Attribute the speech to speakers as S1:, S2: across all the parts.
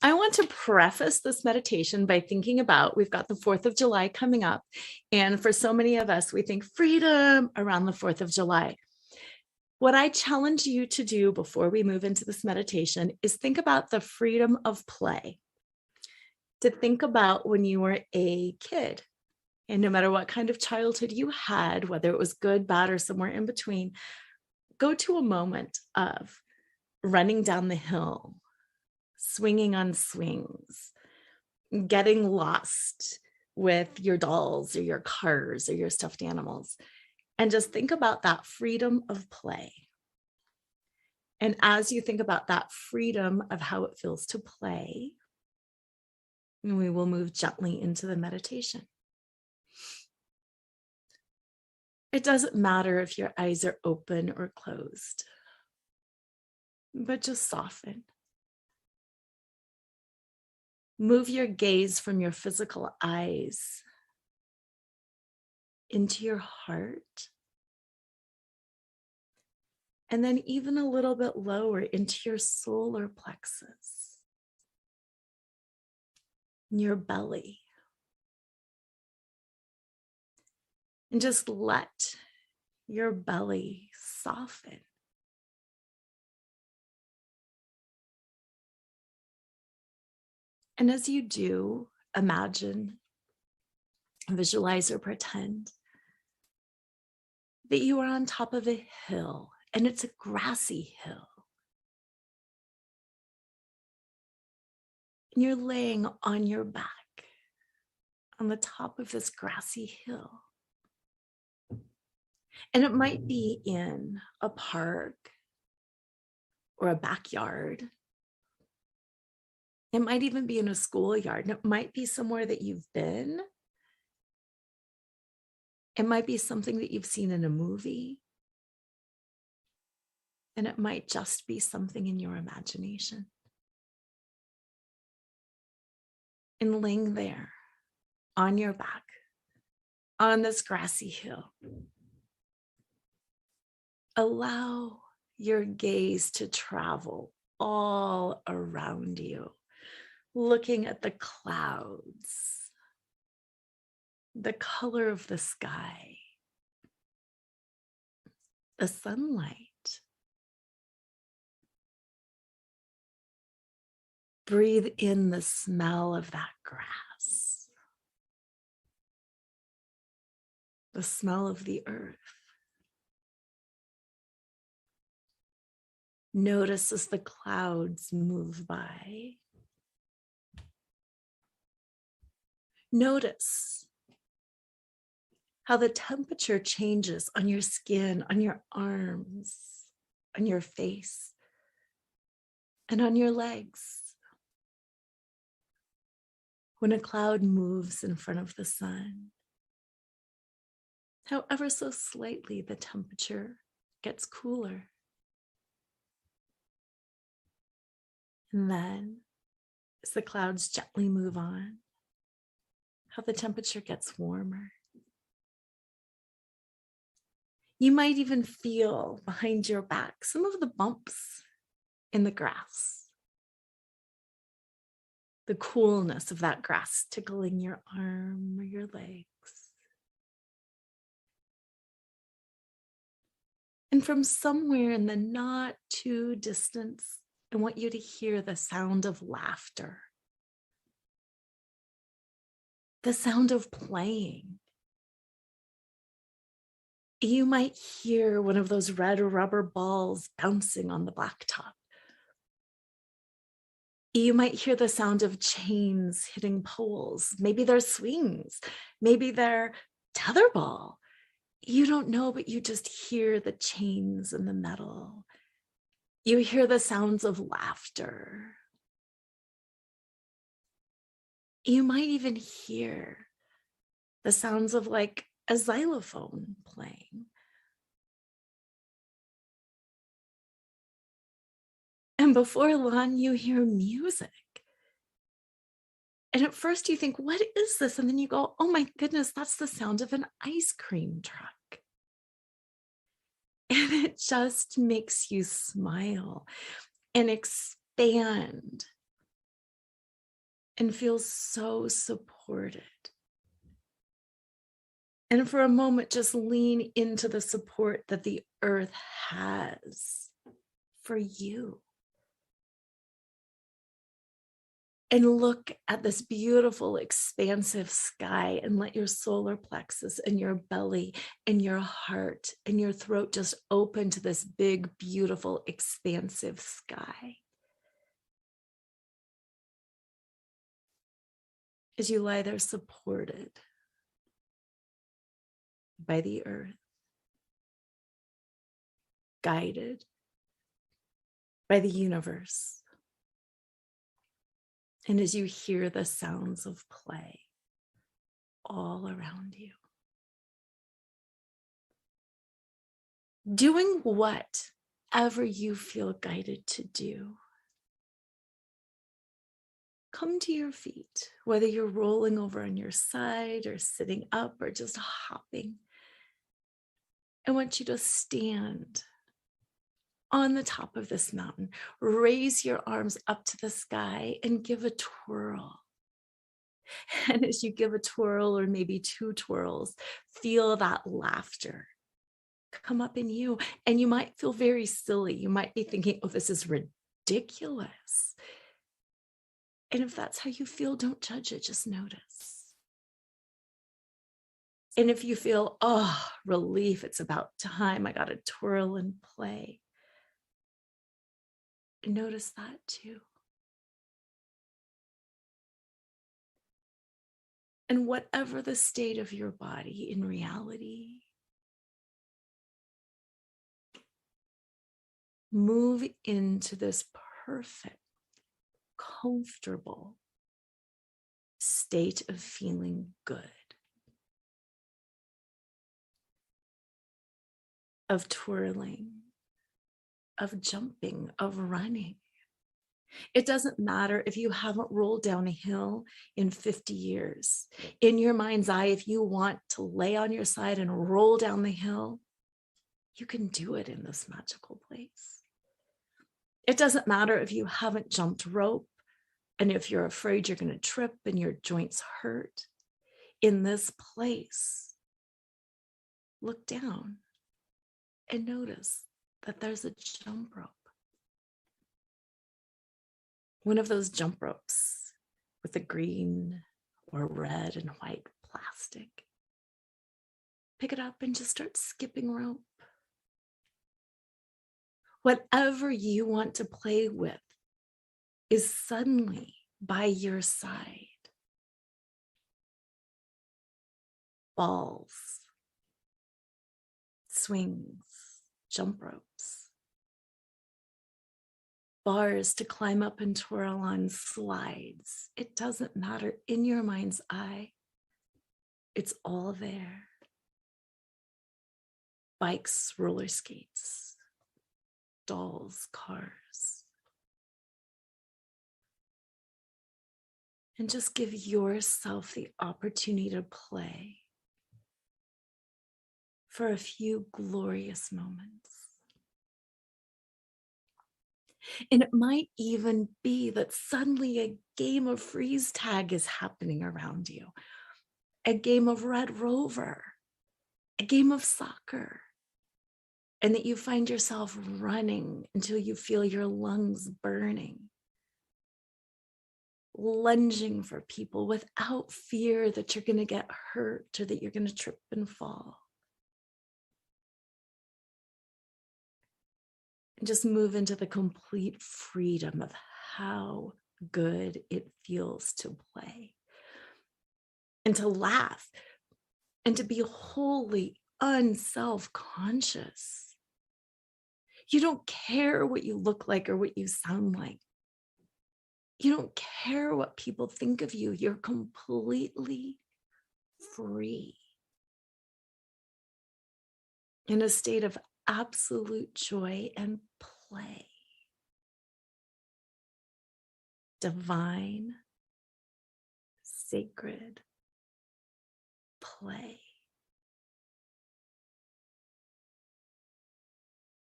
S1: I want to preface this meditation by thinking about we've got the 4th of July coming up. And for so many of us, we think freedom around the 4th of July. What I challenge you to do before we move into this meditation is think about the freedom of play. To think about when you were a kid, and no matter what kind of childhood you had, whether it was good, bad, or somewhere in between, go to a moment of running down the hill, swinging on swings, getting lost with your dolls or your cars or your stuffed animals. And just think about that freedom of play. And as you think about that freedom of how it feels to play, we will move gently into the meditation. It doesn't matter if your eyes are open or closed, but just soften. Move your gaze from your physical eyes into your heart, and then even a little bit lower into your solar plexus, your belly. And just let your belly soften. And as you do, imagine, visualize, or pretend that you are on top of a hill, and it's a grassy hill. And you're laying on your back on the top of this grassy hill. And it might be in a park or a backyard. It might even be in a schoolyard. And it might be somewhere that you've been. It might be something that you've seen in a movie. And it might just be something in your imagination. And laying there on your back on this grassy hill, allow your gaze to travel all around you, looking at the clouds, the color of the sky, the sunlight. Breathe in the smell of that grass, the smell of the earth. Notice as the clouds move by. Notice how the temperature changes on your skin, on your arms, on your face, and on your legs. When a cloud moves in front of the sun, how ever so slightly the temperature gets cooler. And then, as the clouds gently move on, how the temperature gets warmer. You might even feel behind your back some of the bumps in the grass. The coolness of that grass tickling your arm or your legs. And from somewhere in the not too distance, I want you to hear the sound of laughter, the sound of playing. You might hear one of those red rubber balls bouncing on the blacktop. You might hear the sound of chains hitting poles. Maybe they're swings. Maybe they're tetherball. You don't know, but you just hear the chains and the metal. You hear the sounds of laughter. You might even hear the sounds of like a xylophone playing. And before long, you hear music. And at first you think, what is this? And then you go, oh my goodness, that's the sound of an ice cream truck. And it just makes you smile and expand and feel so supported. And for a moment, just lean into the support that the earth has for you. And look at this beautiful, expansive sky and let your solar plexus and your belly and your heart and your throat just open to this big, beautiful, expansive sky. As you lie there supported by the earth, guided by the universe. And as you hear the sounds of play all around you, doing whatever you feel guided to do. Come to your feet, whether you're rolling over on your side or sitting up or just hopping. I want you to stand on the top of this mountain, raise your arms up to the sky and give a twirl. And as you give a twirl or maybe two twirls, feel that laughter come up in you. And you might feel very silly. You might be thinking, oh, this is ridiculous. And if that's how you feel, don't judge it, just notice. And if you feel, oh, relief, it's about time, I got to twirl and play. Notice that too. And whatever the state of your body in reality, move into this perfect, comfortable state of feeling good, of twirling, of jumping, of running. It doesn't matter if you haven't rolled down a hill in 50 years. In your mind's eye, if you want to lay on your side and roll down the hill, you can do it in this magical place. It doesn't matter if you haven't jumped rope and if you're afraid you're going to trip and your joints hurt. In this place, look down and notice that there's a jump rope. One of those jump ropes with a green or red and white plastic. Pick it up and just start skipping rope. Whatever you want to play with is suddenly by your side. Balls, swings, jump ropes, bars to climb up and twirl on, slides. It doesn't matter. In your mind's eye, it's all there. Bikes, roller skates, dolls, cars. And just give yourself the opportunity to play for a few glorious moments. And it might even be that suddenly a game of freeze tag is happening around you, a game of Red Rover, a game of soccer, and that you find yourself running until you feel your lungs burning, lunging for people without fear that you're going to get hurt or that you're going to trip and fall. And just move into the complete freedom of how good it feels to play and to laugh and to be wholly unself-conscious. You don't care what you look like or what you sound like. You don't care what people think of you. You're completely free in a state of absolute joy and play. Divine, sacred play.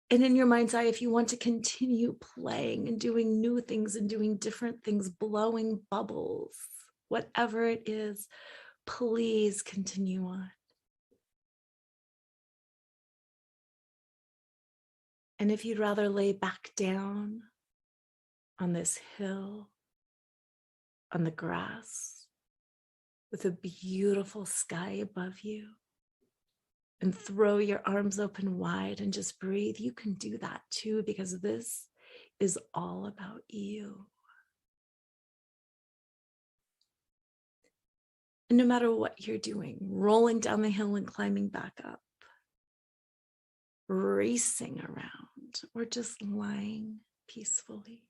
S1: And in your mind's eye, if you want to continue playing and doing new things and doing different things, blowing bubbles, whatever it is, please continue on. And if you'd rather lay back down on this hill, on the grass, with a beautiful sky above you, and throw your arms open wide and just breathe, you can do that too, because this is all about you. And no matter what you're doing, rolling down the hill and climbing back up, racing around, or just lying peacefully,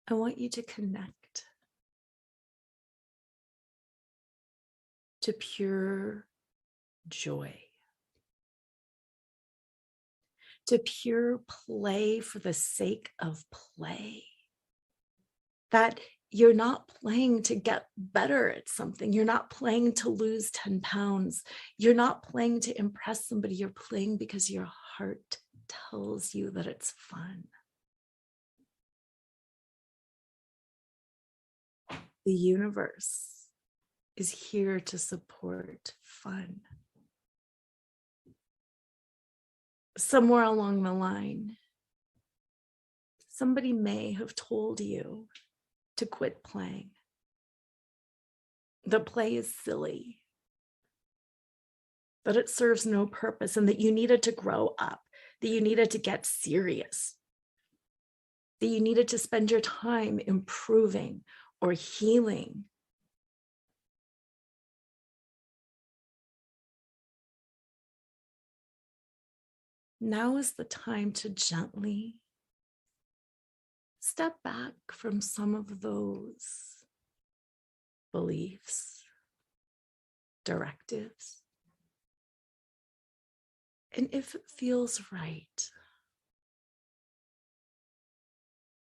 S1: I want you to connect to pure joy, to pure play for the sake of play. That you're not playing to get better at something. You're not playing to lose 10 pounds. You're not playing to impress somebody. You're playing because your heart tells you that it's fun. The universe is here to support fun. Somewhere along the line, somebody may have told you to quit playing. That play is silly, that it serves no purpose, and that you needed to grow up, that you needed to get serious, that you needed to spend your time improving or healing. Now is the time to gently step back from some of those beliefs, directives. And if it feels right,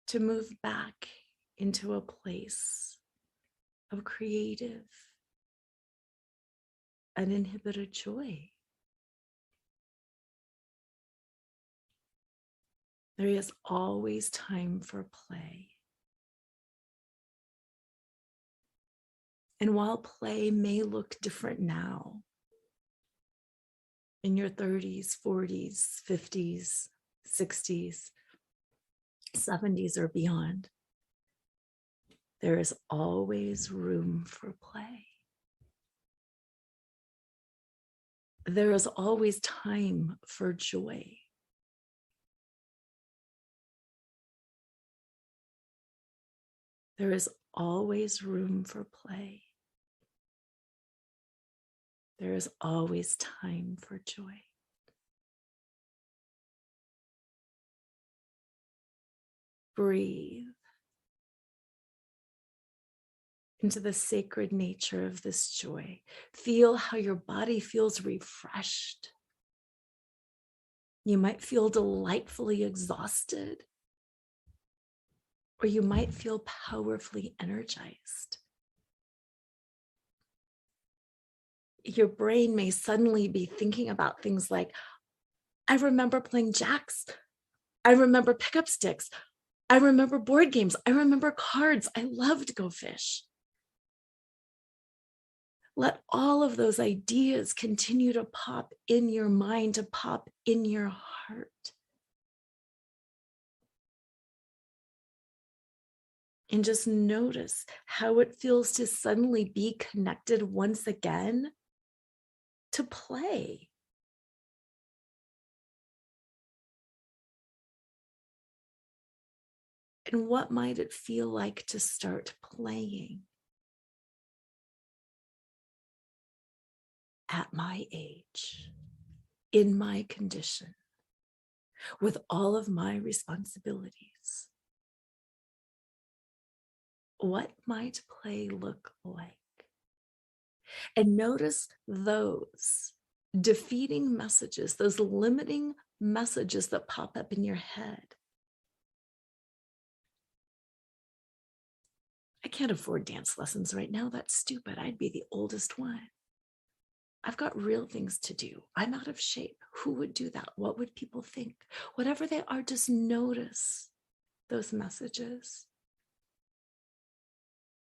S1: to move back into a place of creative, uninhibited joy. There is always time for play. And while play may look different now, in your 30s, 40s, 50s, 60s, 70s, or beyond, there is always room for play. There is always time for joy. There is always room for play. There is always time for joy. Breathe into the sacred nature of this joy. Feel how your body feels refreshed. You might feel delightfully exhausted, or you might feel powerfully energized. Your brain may suddenly be thinking about things like, I remember playing jacks. I remember pickup sticks. I remember board games. I remember cards. I loved Go Fish. Let all of those ideas continue to pop in your mind, to pop in your heart. And just notice how it feels to suddenly be connected once again to play. And what might it feel like to start playing at my age, in my condition, with all of my responsibilities? What might play look like? And notice those defeating messages, those limiting messages that pop up in your head. I can't afford dance lessons right now. That's stupid. I'd be the oldest one. I've got real things to do. I'm out of shape. Who would do that? What would people think? Whatever they are, just notice those messages.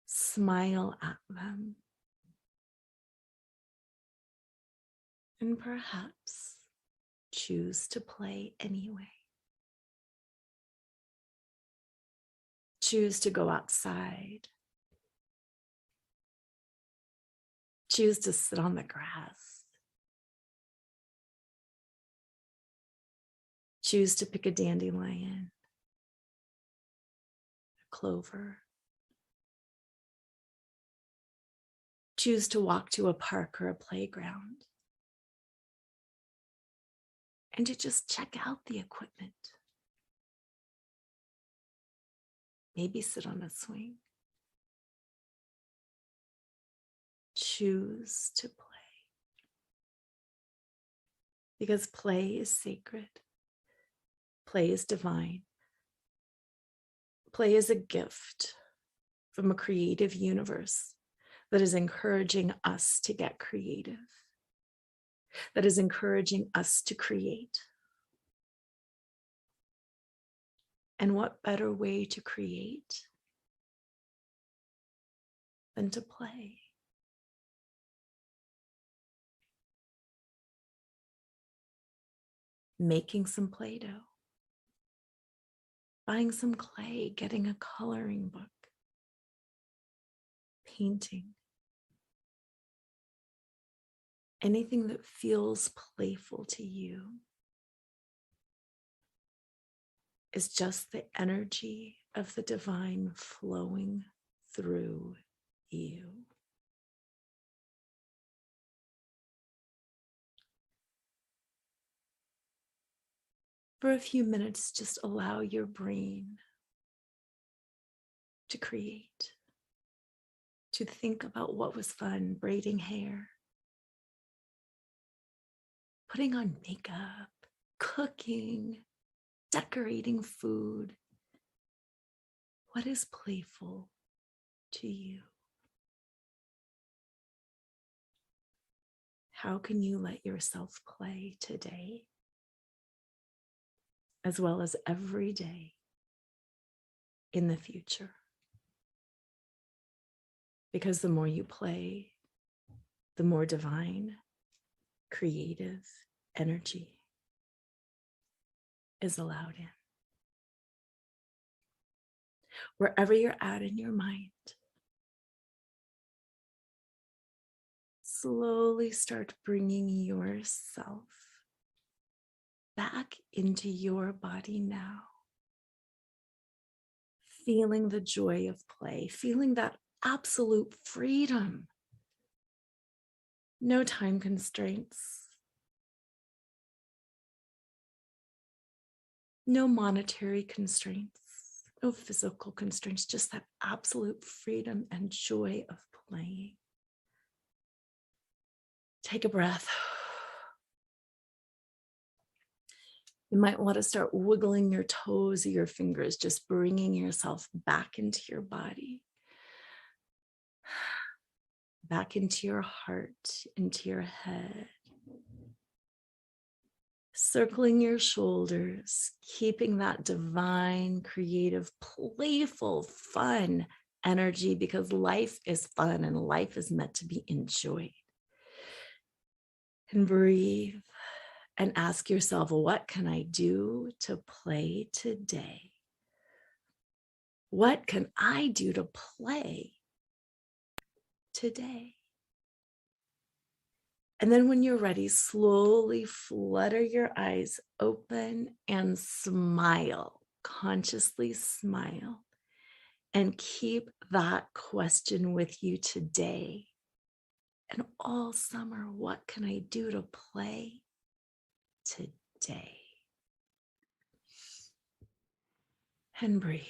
S1: Smile at them. And perhaps choose to play anyway. Choose to go outside. Choose to sit on the grass. Choose to pick a dandelion, a clover. Choose to walk to a park or a playground. And to just check out the equipment. Maybe sit on a swing. Choose to play. Because play is sacred. Play is divine. Play is a gift from a creative universe that is encouraging us to get creative, that is encouraging us to create. And what better way to create than to play? Making some Play-Doh, buying some clay, getting a coloring book, painting. Anything that feels playful to you is just the energy of the divine flowing through you. For a few minutes, just allow your brain to create, to think about what was fun, braiding hair, putting on makeup, cooking, decorating food. What is playful to you? How can you let yourself play today, as well as every day in the future? Because the more you play, the more divine, creative energy is allowed in. Wherever you're at in your mind, slowly start bringing yourself back into your body now. Feeling the joy of play, feeling that absolute freedom. No time constraints. No monetary constraints. No physical constraints. Just that absolute freedom and joy of playing. Take a breath. You might want to start wiggling your toes or your fingers, just bringing yourself back into your body, back into your heart, into your head. Circling your shoulders, keeping that divine, creative, playful, fun energy, because life is fun and life is meant to be enjoyed. And breathe and ask yourself, what can I do to play today? What can I do to play today? And then when you're ready, slowly flutter your eyes open and smile, consciously smile, and keep that question with you today and all summer. What can I do to play today? And breathe.